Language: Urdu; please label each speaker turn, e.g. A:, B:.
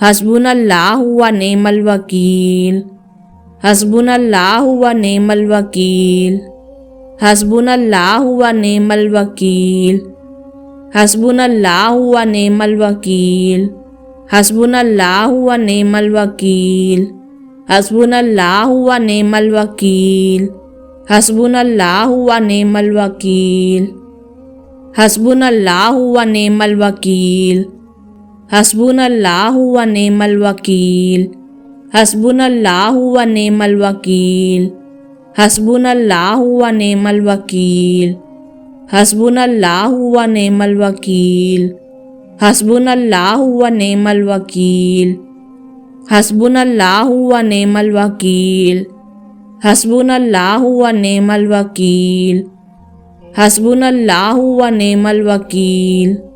A: حسبناللہ و نعم الوکیل حسبناللہ و نعم الوکیل حسبناللہ و نعم الوکیل حسبناللہ و نعم الوکیل حسبناللہ و نعم الوکیل حسبناللہ و نعم الوکیل حسبناللہ و نعم الوکیل حسبناللہ و نعم الوکیل حسبناللہ و نعم الوکیل حسبناللہ و نعم الوکیل حسبناللہ و نعم الوکیل حسبناللہ و نعم الوکیل حسبناللہ و نعم الوکیل حسبناللہ و نعم الوکیل حسبناللہ و نعم الوکیل حسبناللہ و نعم الوکیل